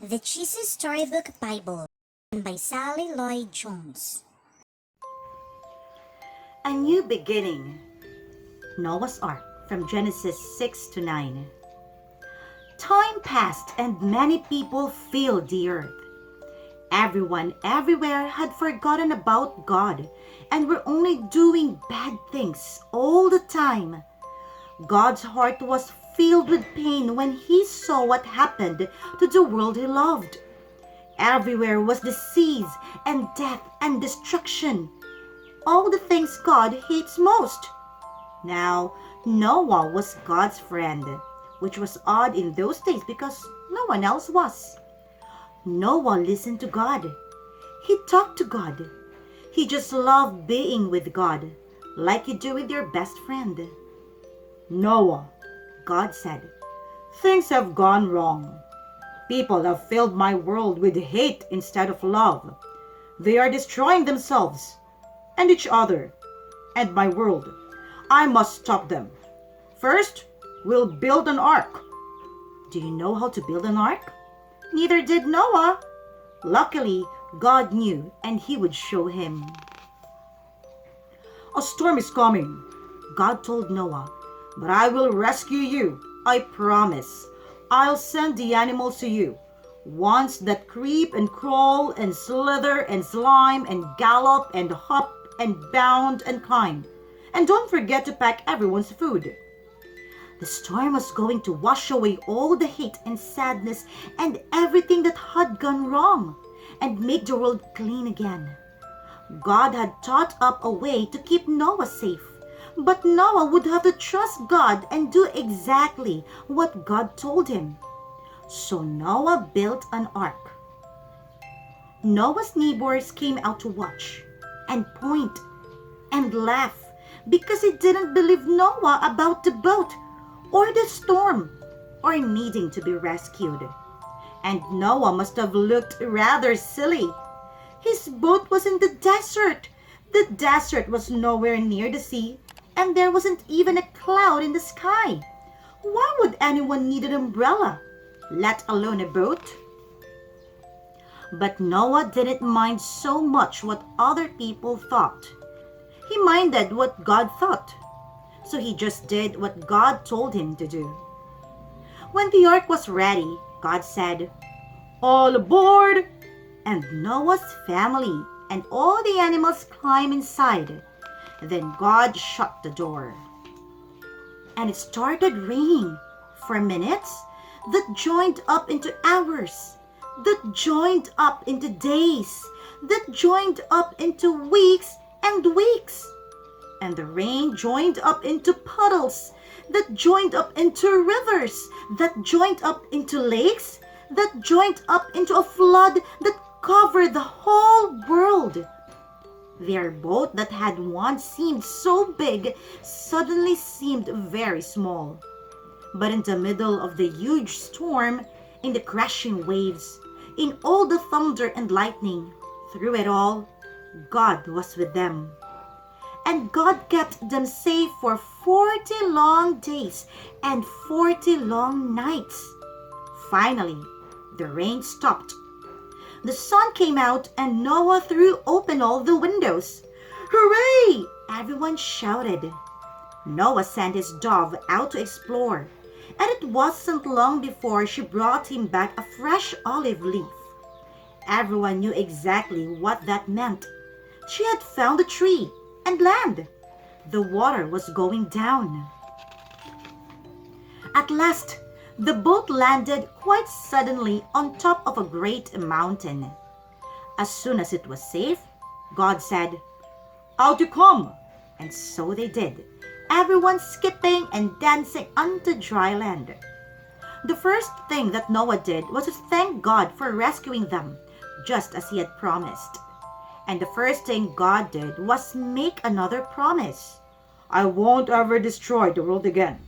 The Jesus Storybook Bible by Sally Lloyd Jones. A new beginning. Noah's Ark from Genesis 6 to 9. Time passed and many people filled the earth. Everyone everywhere had forgotten about God and were only doing bad things all the time. God's heart was filled with pain when he saw what happened to the world he loved. Everywhere was disease and death and destruction. All the things God hates most. Now, Noah was God's friend, which was odd in those days because no one else was. Noah listened to God. He talked to God. He just loved being with God, like you do with your best friend. Noah, God said, things have gone wrong. People have filled my world with hate instead of love. They are destroying themselves and each other and my world. I must stop them. First, we'll build an ark. Do you know how to build an ark? Neither did Noah. Luckily, God knew and he would show him. A storm is coming, God told Noah, but I will rescue you. I promise. I'll send the animals to you. Ones that creep and crawl and slither and slime and gallop and hop and bound and climb. And don't forget to pack everyone's food. The storm was going to wash away all the hate and sadness and everything that had gone wrong and make the world clean again. God had thought up a way to keep Noah safe, but Noah would have to trust God and do exactly what God told him. So Noah built an ark. Noah's neighbors came out to watch and point and laugh because they didn't believe Noah about the boat or the storm or needing to be rescued. And Noah must have looked rather silly. His boat was in the desert. The desert was nowhere near the sea, and there wasn't even a cloud in the sky. Why would anyone need an umbrella, let alone a boat? But Noah didn't mind so much what other people thought. He minded what God thought. So he just did what God told him to do. When the ark was ready, God said, "All aboard!" And Noah's family and all the animals climbed inside. Then God shut the door. And it started raining for minutes that joined up into hours, that joined up into days, that joined up into weeks and weeks. And the rain joined up into puddles, that joined up into rivers, that joined up into lakes, that joined up into a flood that covered the whole world. Their boat that had once seemed so big suddenly seemed very small. But in the middle of the huge storm, in the crashing waves, in all the thunder and lightning, through it all, God was with them. And God kept them safe for 40 long days and 40 long nights. Finally, the rain stopped. The sun came out and Noah threw open all the windows. Hooray! Everyone shouted. Noah sent his dove out to explore, and it wasn't long before she brought him back a fresh olive leaf. Everyone knew exactly what that meant. She had found a tree and land. The water was going down. At last, the boat landed quite suddenly on top of a great mountain. As soon as it was safe, God said, "Out you come!" And so they did, everyone skipping and dancing onto dry land. The first thing that Noah did was to thank God for rescuing them, just as he had promised. And the first thing God did was make another promise. "I won't ever destroy the world again."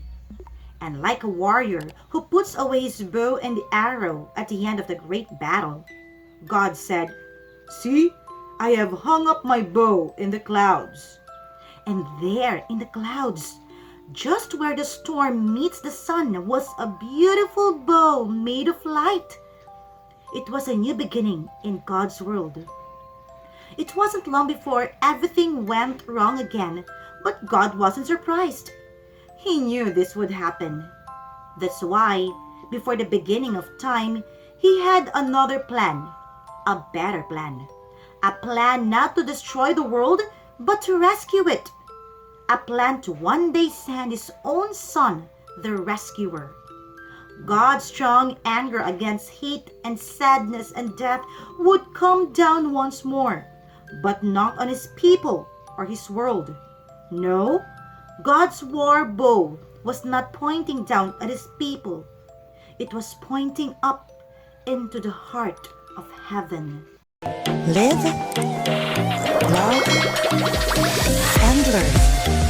And like a warrior who puts away his bow and the arrow at the end of the great battle, God said, "See, I have hung up my bow in the clouds." And there in the clouds, just where the storm meets the sun, was a beautiful bow made of light. It was a new beginning in God's world. It wasn't long before everything went wrong again, but God wasn't surprised. He knew this would happen. That's why, before the beginning of time, He had another plan, a better plan. A plan not to destroy the world, but to rescue it. A plan to one day send His own Son, the rescuer. God's strong anger against hate and sadness and death would come down once more, but not on His people or His world. No, God's war bow was not pointing down at His people. It was pointing up into the heart of heaven. Live, love, and learn.